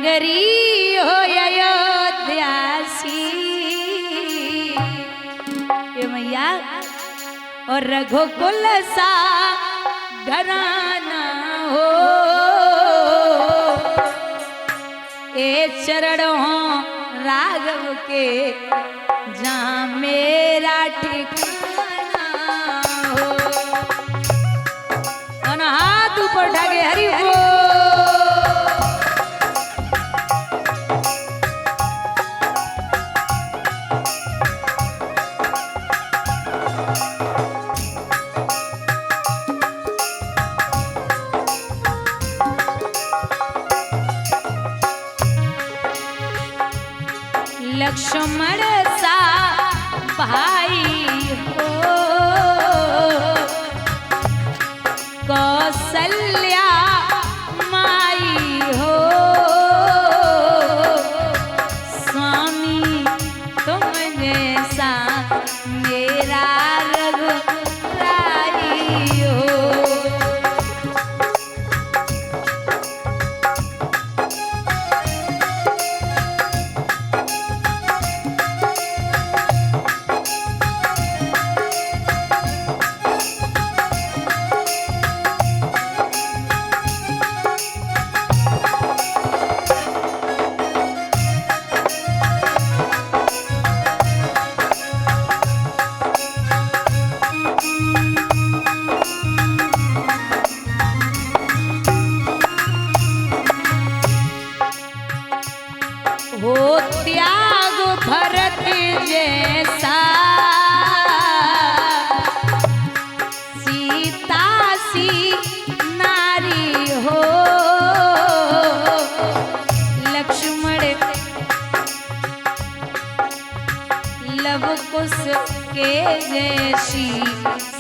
नगरी हो अयोध्यासी ये मैया और रघुकुल सा घराना हो ए चरणों राघव के जहाँ मेरा ठिकाना हो। और हाथ ऊपर ढाके हरि बोल। लक्ष्मण सा भाई हो कौशल्या माई हो स्वामी तुम जैसा मेरा रघुराई हो। हो त्याग भरत जैसा सीता सी नारी हो लक्ष्मण लव कुश के जैसी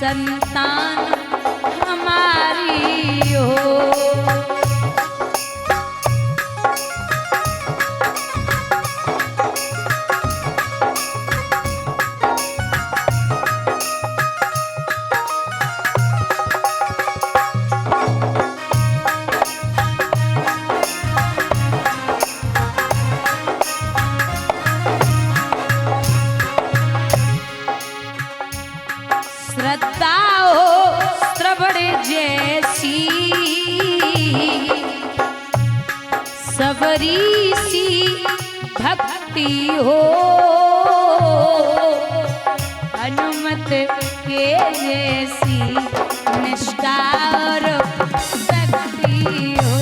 संतान हमारी हो। श्रद्धा हो श्रवण जैसी सबरी सी भक्ति हो हनुमत के जैसी निष्ठा और शक्ति हो।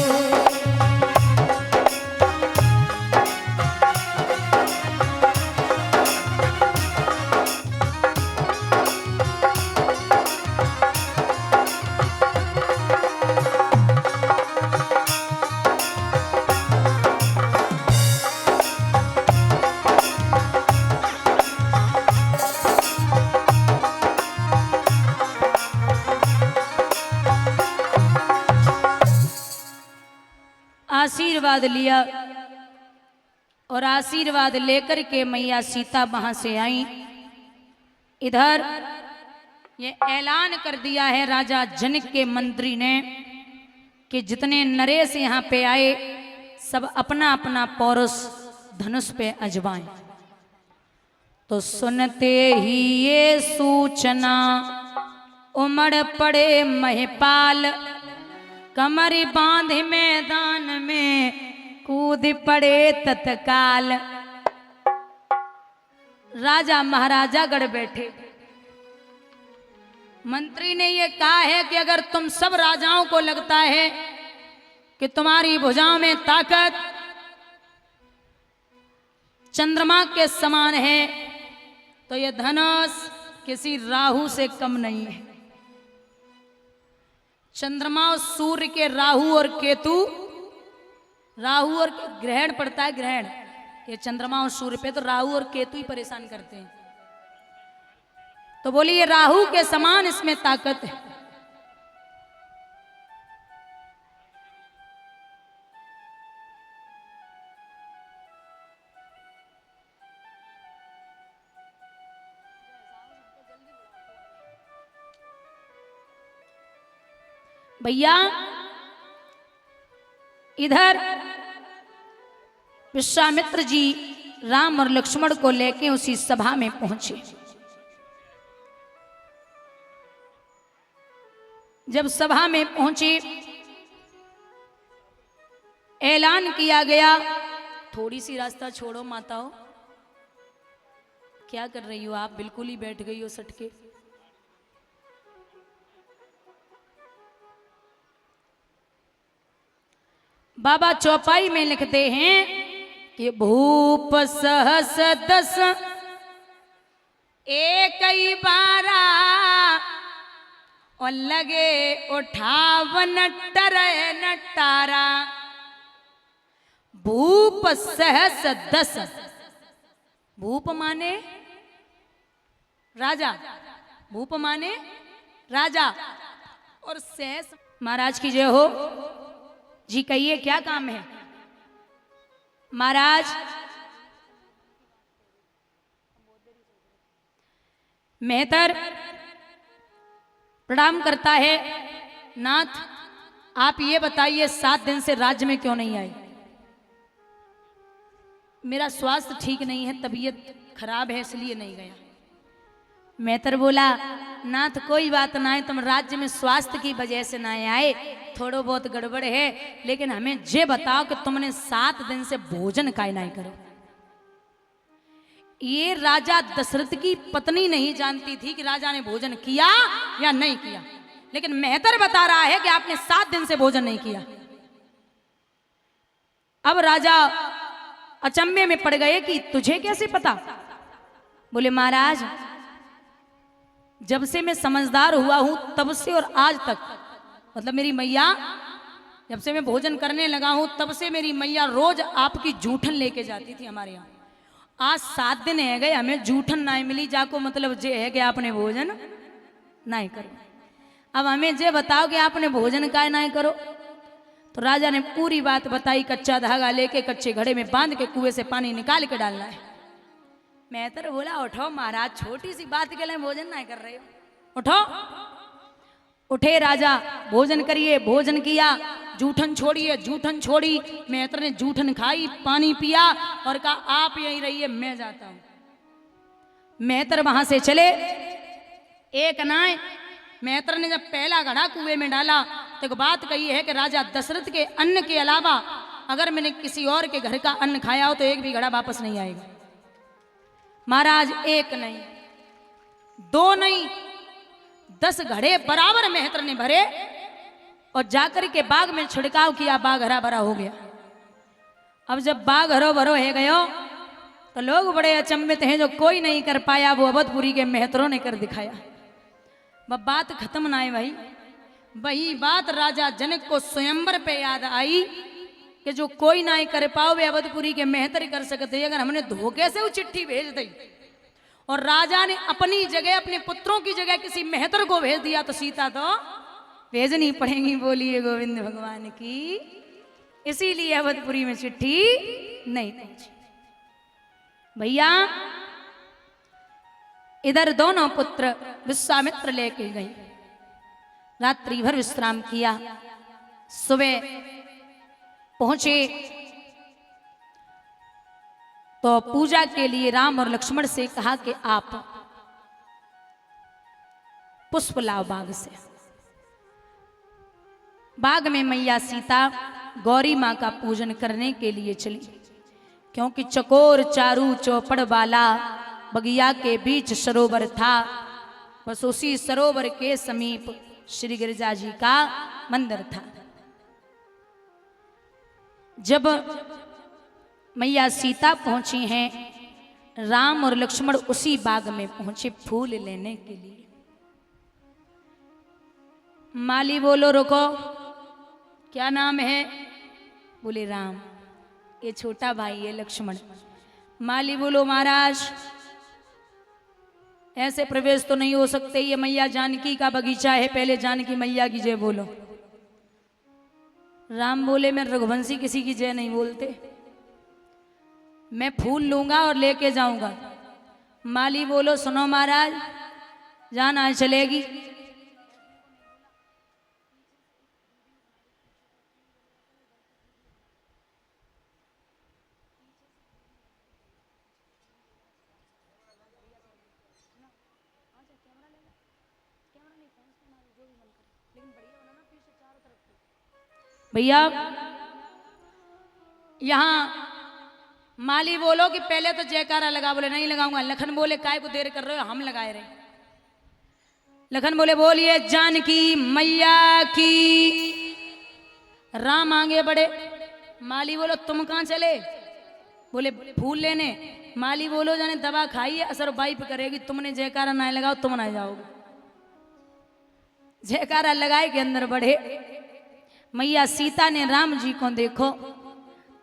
आशीर्वाद लिया और आशीर्वाद लेकर के मैया सीता वहां से आई। इधर ये ऐलान कर दिया है राजा जनक के मंत्री ने कि जितने नरेश यहाँ पे आए सब अपना अपना पौरुष धनुष पे अजमाएं। तो सुनते ही ये सूचना उमड़ पड़े महिपाल कमर बांध मैदान में कूद पड़े तत्काल। राजा महाराजा गढ़ बैठे। मंत्री ने ये कहा है कि अगर तुम सब राजाओं को लगता है कि तुम्हारी भुजाओं में ताकत चंद्रमा के समान है तो ये धनुष किसी राहु से कम नहीं है। चंद्रमा और सूर्य के राहु और केतु, राहु और ग्रहण पड़ता है ग्रहण, ये चंद्रमा और सूर्य पे तो राहु और केतु ही परेशान करते हैं। तो बोली ये राहु के समान इसमें ताकत है। भैया इधर विश्वामित्र जी राम और लक्ष्मण को लेके उसी सभा में पहुंचे। जब सभा में पहुंचे, ऐलान किया गया, थोड़ी सी रास्ता छोड़ो माताओं, क्या कर रही हो आप, बिल्कुल ही बैठ गई हो सटके। बाबा चौपाई में लिखते हैं कि भूप सहस दस एक ही बारा और लगे उठावन टरे नटारा। भूप सहस दस, भूप माने राजा, भूप माने राजा, और सहस महाराज की जय हो जी। कहिए क्या काम है महाराज? मेहतर प्रणाम करता है। नाथ आप ये बताइए 7 दिन से राज्य में क्यों नहीं आए? मेरा स्वास्थ्य ठीक नहीं है, तबीयत खराब है, इसलिए नहीं गया। मेहतर बोला नाथ कोई बात ना है, तुम राज्य में स्वास्थ्य की वजह से ना आए, थोड़ो बहुत गड़बड़ है, लेकिन हमें ये बताओ कि तुमने 7 दिन से भोजन काहे नहीं करो? ये राजा दशरथ की पत्नी नहीं जानती थी कि राजा ने भोजन किया या नहीं किया, लेकिन मेहतर बता रहा है कि आपने 7 दिन से भोजन नहीं किया। अब राजा अचंभे में पड़ गए कि तुझे कैसे पता? बोले महाराज जब से मैं समझदार हुआ हूं तब से और आज तक, मतलब मेरी मैया जब से मैं भोजन करने लगा हूं तब से मेरी मैया रोज आपकी जूठन लेके जाती थी हमारे यहाँ। आज 7 दिन है गए हमें जूठन नहीं मिली, जाको मतलब जे है कि आपने भोजन नहीं करो। अब हमें जे बताओ कि आपने भोजन काय नहीं करो? तो राजा ने पूरी बात बताई। कच्चा धागा लेके कच्चे घड़े में बांध के कुएं से पानी निकाल के डालना है। मेहतर बोला उठो महाराज, छोटी सी बात के लिए भोजन नहीं कर रहे हो, उठो। उठे राजा, भोजन करिए। भोजन किया, जूठन छोड़िए, जूठन छोड़ी। मेहतर ने जूठन खाई, पानी पिया और कहा आप यहीं रहिए, मैं जाता हूं। मेहतर वहां से चले। एक नाय मेहतर ने जब पहला घड़ा कुएं में डाला तो एक बात कही है कि राजा दशरथ के अन्न के अलावा अगर मैंने किसी और के घर का अन्न खाया हो तो एक भी घड़ा वापस नहीं आएगा। महाराज एक नहीं, 2 नहीं, 10 घड़े बराबर मेहतर ने भरे और जाकर के बाग में छिड़काव किया। बाग हरा भरा हो गया। अब जब बाग हरो भरो है गयो तो लोग बड़े अचंभित हैं, जो कोई नहीं कर पाया वो अवधपुरी के मेहतरों ने कर दिखाया। वह बात खत्म ना है भाई, वही बात राजा जनक को स्वयंवर पे याद आई कि जो कोई ना कर पाओ वे अवधपुरी के मेहतर कर सकते। अगर हमने धोखे से वो चिट्ठी भेज दी और राजा ने अपनी जगह अपने पुत्रों की जगह किसी मेहतर को भेज दिया तो सीता तो भेजनी पड़ेगी। बोलिए गोविंद भगवान की। इसीलिए अवधपुरी में चिट्ठी नहीं पहुंची। भैया इधर दोनों पुत्र विश्वामित्र लेके गए, रात्रि भर विश्राम किया। सुबह पहुंचे तो पूजा के लिए राम और लक्ष्मण से कहा कि आप पुष्प लाओ बाग से। बाग में मैया सीता गौरी मां का पूजन करने के लिए चली, क्योंकि चकोर चारू चौपड़ वाला बगिया के बीच सरोवर था। बस उसी सरोवर के समीप श्री गिरिजा जी का मंदिर था। जब मैया सीता पहुंची हैं, राम और लक्ष्मण उसी बाग में पहुंचे फूल लेने के लिए। माली बोलो रुको, क्या नाम है? बोले राम। ये छोटा भाई है लक्ष्मण। माली बोलो महाराज ऐसे प्रवेश तो नहीं हो सकते, ये मैया जानकी का बगीचा है, पहले जानकी मैया की जय बोलो। राम बोले मैं रघुवंशी किसी की जय नहीं बोलते, मैं फूल लूंगा और लेके जाऊंगा। माली बोलो सुनो महाराज, जान आज चलेगी। भैया यहाँ माली बोलो कि पहले तो जयकारा लगा, बोले नहीं लगाऊंगा। लखन बोले काय को देर कर रहे हो, हम लगाए रहे। लखन बोले बोलिए जानकी मैया की। राम आगे बढ़े। माली बोलो तुम कहां चले, बोले फूल लेने। माली बोलो जाने दवा खाइए असर वाइप करेगी, तुमने जयकारा ना लगाओ तुम ना जाओगे। जयकारा लगाए के अंदर बढ़े। मैया सीता ने राम जी को देखो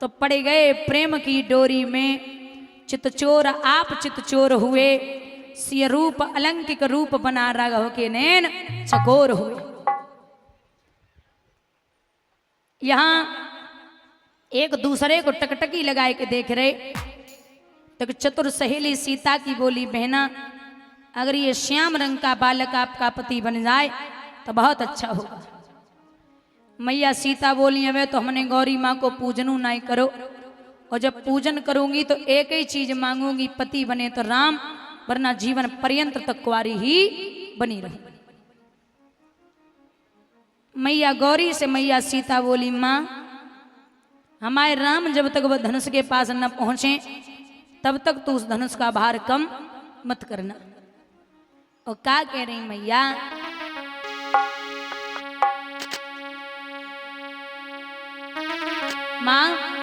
तो पड़ गए प्रेम की डोरी में। चितचोर आप चितचोर हुए, सिय रूप अलंकिक रूप बना राघव के नैन चकोर हुए। यहां एक दूसरे को टकटकी लगाए के देख रहे। तो चतुर सहेली सीता की बोली बहना अगर ये श्याम रंग का बालक आपका पति बन जाए तो बहुत अच्छा होगा। मैया सीता बोली हमें तो हमने गौरी माँ को पूजनू नहीं करो, और जब पूजन करूंगी तो एक ही चीज मांगूंगी, पति बने तो राम, वरना जीवन पर्यंत तक कुंवारी ही बनी रहे। मैया गौरी से मैया सीता बोली माँ हमारे राम जब तक वह धनुष के पास न पहुंचे तब तक तो उस धनुष का भार कम मत करना। और क्या कह रही मैया, माँ